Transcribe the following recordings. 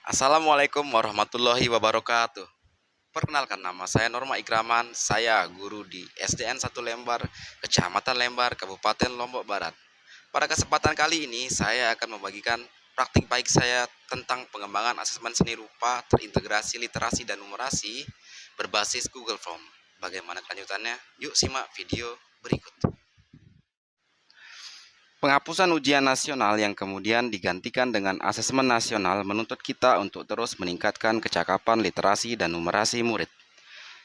Assalamualaikum warahmatullahi wabarakatuh. Perkenalkan, nama saya Norma Ikraman. Saya guru di SDN 1 Lembar, Kecamatan Lembar, Kabupaten Lombok Barat. Pada kesempatan kali ini saya akan membagikan praktik baik saya tentang pengembangan asesmen seni rupa terintegrasi literasi dan numerasi berbasis Google Form. Bagaimana kelanjutannya? Yuk simak video berikut. Penghapusan ujian nasional yang kemudian digantikan dengan asesmen nasional menuntut kita untuk terus meningkatkan kecakapan literasi dan numerasi murid.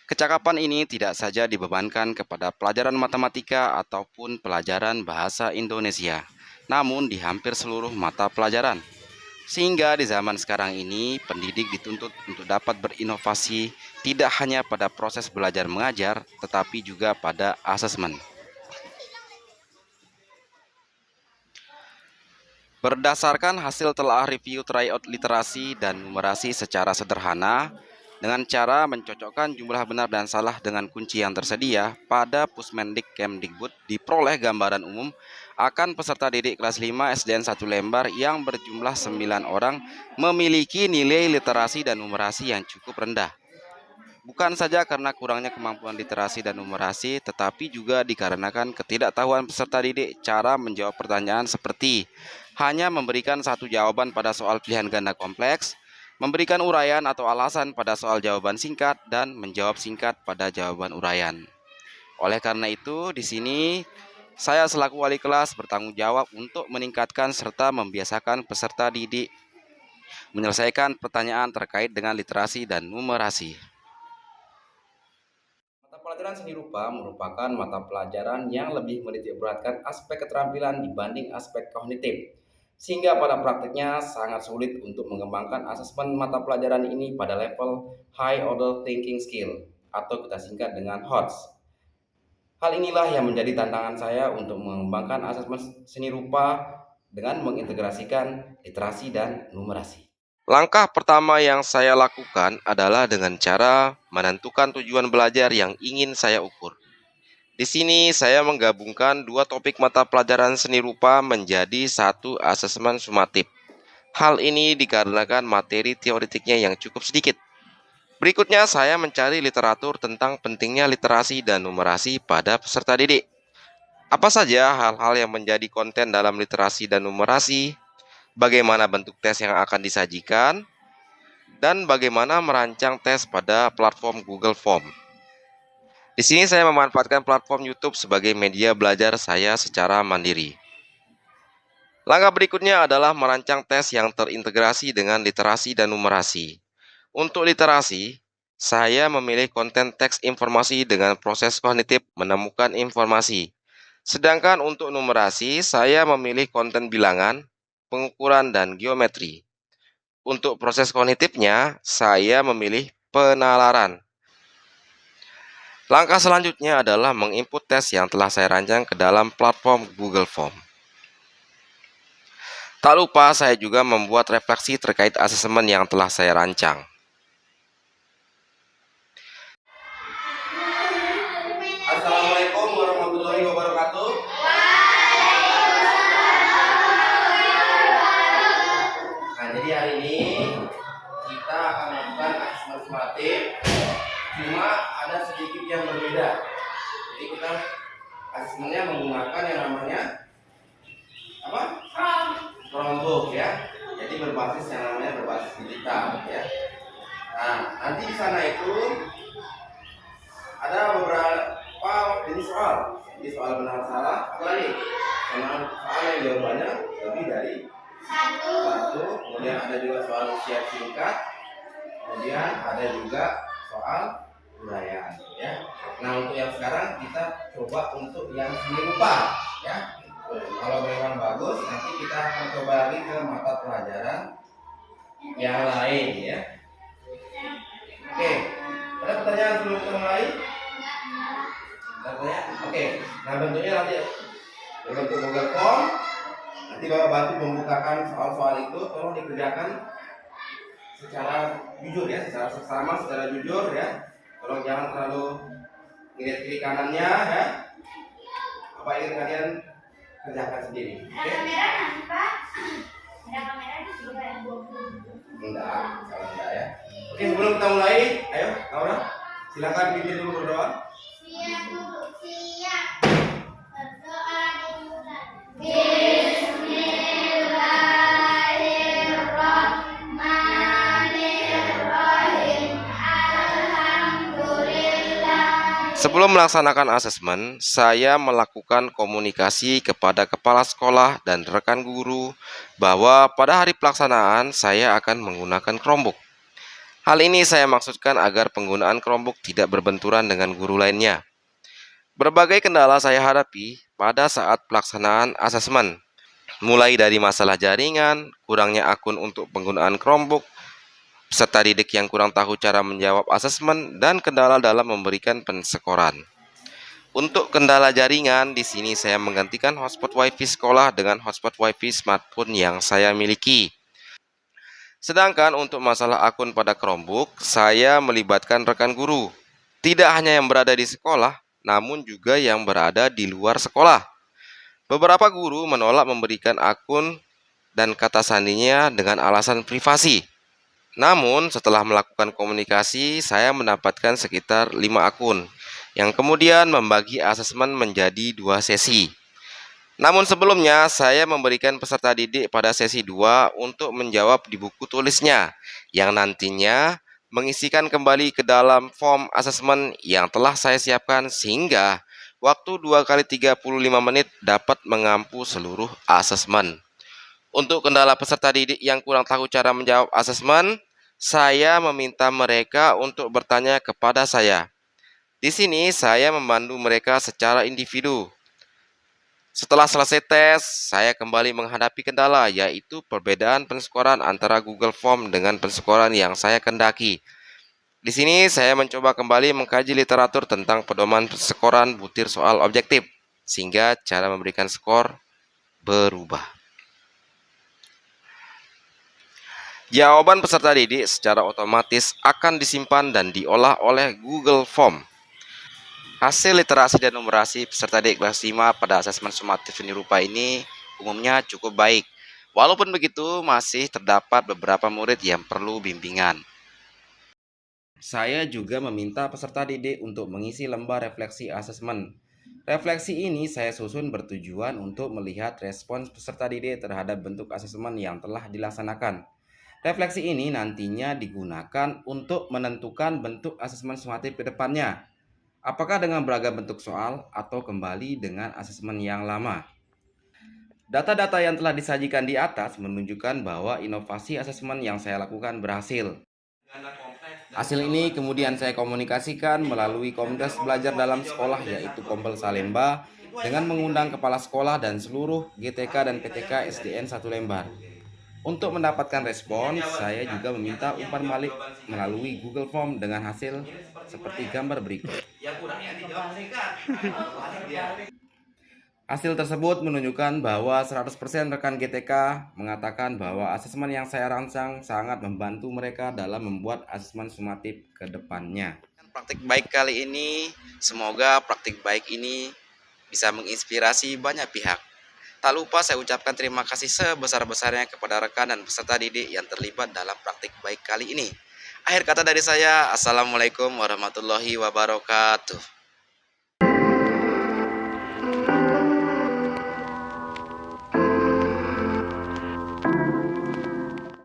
Kecakapan ini tidak saja dibebankan kepada pelajaran matematika ataupun pelajaran bahasa Indonesia, namun di hampir seluruh mata pelajaran. Sehingga di zaman sekarang ini, pendidik dituntut untuk dapat berinovasi tidak hanya pada proses belajar mengajar, tetapi juga pada asesmen. Berdasarkan hasil telah review tryout literasi dan numerasi secara sederhana, dengan cara mencocokkan jumlah benar dan salah dengan kunci yang tersedia pada Pusmendik Kemdikbud, diperoleh gambaran umum akan peserta didik kelas 5 SDN 1 Lembar yang berjumlah 9 orang memiliki nilai literasi dan numerasi yang cukup rendah. Bukan saja karena kurangnya kemampuan literasi dan numerasi, tetapi juga dikarenakan ketidaktahuan peserta didik cara menjawab pertanyaan seperti hanya memberikan satu jawaban pada soal pilihan ganda kompleks, memberikan uraian atau alasan pada soal jawaban singkat, dan menjawab singkat pada jawaban uraian. Oleh karena itu, di sini saya selaku wali kelas bertanggung jawab untuk meningkatkan serta membiasakan peserta didik menyelesaikan pertanyaan terkait dengan literasi dan numerasi. Mata pelajaran seni rupa merupakan mata pelajaran yang lebih menitikberatkan aspek keterampilan dibanding aspek kognitif, sehingga pada praktiknya sangat sulit untuk mengembangkan asesmen mata pelajaran ini pada level High Order Thinking Skill atau kita singkat dengan HOTS. Hal inilah yang menjadi tantangan saya untuk mengembangkan asesmen seni rupa dengan mengintegrasikan literasi dan numerasi. Langkah pertama yang saya lakukan adalah dengan cara menentukan tujuan belajar yang ingin saya ukur. Di sini saya menggabungkan dua topik mata pelajaran seni rupa menjadi satu asesmen sumatif. Hal ini dikarenakan materi teoretiknya yang cukup sedikit. Berikutnya saya mencari literatur tentang pentingnya literasi dan numerasi pada peserta didik. Apa saja hal-hal yang menjadi konten dalam literasi dan numerasi? Bagaimana bentuk tes yang akan disajikan? Dan bagaimana merancang tes pada platform Google Form. Di sini saya memanfaatkan platform YouTube sebagai media belajar saya secara mandiri. Langkah berikutnya adalah merancang tes yang terintegrasi dengan literasi dan numerasi. Untuk literasi, saya memilih konten teks informasi dengan proses kognitif menemukan informasi. Sedangkan untuk numerasi, saya memilih konten bilangan, pengukuran, dan geometri. Untuk proses kognitifnya, saya memilih penalaran. Langkah selanjutnya adalah menginput tes yang telah saya rancang ke dalam platform Google Form. Tak lupa saya juga membuat refleksi terkait asesmen yang telah saya rancang. Assalamualaikum warahmatullahi wabarakatuh. Nah, jadi hari ini kita akan melakukan asesmen sumatif, cuma ada sedikit yang berbeda. Jadi kita asesmennya menggunakan yang namanya apa? Chromebook ya. Jadi berbasis yang namanya berbasis digital ya. Nah, nanti di sana itu ada beberapa jenis soal. Jadi soal benar salah, apa lagi? Soal yang jawabannya lebih dari satu. Kemudian ada juga soal usia singkat. Kemudian ada juga soal uraian ya. Nah, untuk yang sekarang kita coba untuk yang seni rupa ya. Kalau memang bagus, nanti kita akan coba lagi ke mata pelajaran yang lain ya. Oke, ada pertanyaan sebelum kita mulai? Oke, nah bentuknya nanti berbentuk Google Form. Nanti Bapak bantu membukakan soal-soal itu, tolong dikerjakan secara jujur ya, secara seksama, secara jujur ya. Tolong jangan terlalu lihat kiri kanannya ya. Apa ingin kalian kerjakan sendiri? Oke? Enggak, kalau enggak ya. Oke, sebelum kita mulai, ayo Laura, silakan pimpin dulu berdoa. Siap, Guru. Siap. Berdoa dimulai. Bismillahirrahmanirrahim. Alhamdulillah. Sebelum melaksanakan asesmen, saya melakukan komunikasi kepada kepala sekolah dan rekan guru bahwa pada hari pelaksanaan saya akan menggunakan Chromebook. Hal ini saya maksudkan agar penggunaan Chromebook tidak berbenturan dengan guru lainnya. Berbagai kendala saya hadapi pada saat pelaksanaan asesmen, mulai dari masalah jaringan, kurangnya akun untuk penggunaan Chromebook, peserta didik yang kurang tahu cara menjawab asesmen, dan kendala dalam memberikan pensekoran. Untuk kendala jaringan, di sini saya menggantikan hotspot WiFi sekolah dengan hotspot WiFi smartphone yang saya miliki. Sedangkan untuk masalah akun pada Chromebook, saya melibatkan rekan guru. Tidak hanya yang berada di sekolah, namun juga yang berada di luar sekolah. Beberapa guru menolak memberikan akun dan kata sandinya dengan alasan privasi. Namun, setelah melakukan komunikasi, saya mendapatkan sekitar 5 akun, yang kemudian membagi asesmen menjadi 2 sesi. Namun sebelumnya, saya memberikan peserta didik pada sesi 2 untuk menjawab di buku tulisnya, yang nantinya mengisikan kembali ke dalam form asesmen yang telah saya siapkan sehingga waktu 2 kali 35 menit dapat mengampu seluruh asesmen. Untuk kendala peserta didik yang kurang tahu cara menjawab asesmen, saya meminta mereka untuk bertanya kepada saya. Di sini saya membantu mereka secara individu. Setelah selesai tes, saya kembali menghadapi kendala, yaitu perbedaan pensekoran antara Google Form dengan pensekoran yang saya kendaki. Di sini saya mencoba kembali mengkaji literatur tentang pedoman pensekoran butir soal objektif, sehingga cara memberikan skor berubah. Jawaban peserta didik secara otomatis akan disimpan dan diolah oleh Google Form. Hasil literasi dan numerasi peserta didik kelas 5 pada asesmen sumatif seni rupa ini umumnya cukup baik. Walaupun begitu, masih terdapat beberapa murid yang perlu bimbingan. Saya juga meminta peserta didik untuk mengisi lembar refleksi asesmen. Refleksi ini saya susun bertujuan untuk melihat respons peserta didik terhadap bentuk asesmen yang telah dilaksanakan. Refleksi ini nantinya digunakan untuk menentukan bentuk asesmen sumatif ke depannya. Apakah dengan beragam bentuk soal atau kembali dengan asesmen yang lama? Data-data yang telah disajikan di atas menunjukkan bahwa inovasi asesmen yang saya lakukan berhasil. Hasil ini kemudian saya komunikasikan melalui komunitas belajar dalam sekolah, yaitu Kompel Salemba, dengan mengundang kepala sekolah dan seluruh GTK dan PTK SDN 1 Lembar. Untuk mendapatkan respons, saya juga meminta umpan balik melalui Google Form dengan hasil seperti gambar berikut. Hasil tersebut menunjukkan bahwa 100% rekan GTK mengatakan bahwa asesmen yang saya rancang sangat membantu mereka dalam membuat asesmen sumatif ke depannya. Praktik baik kali ini, semoga praktik baik ini bisa menginspirasi banyak pihak. Tak lupa saya ucapkan terima kasih sebesar-besarnya kepada rekan dan peserta didik yang terlibat dalam praktik baik kali ini. Akhir kata dari saya, Assalamualaikum warahmatullahi wabarakatuh.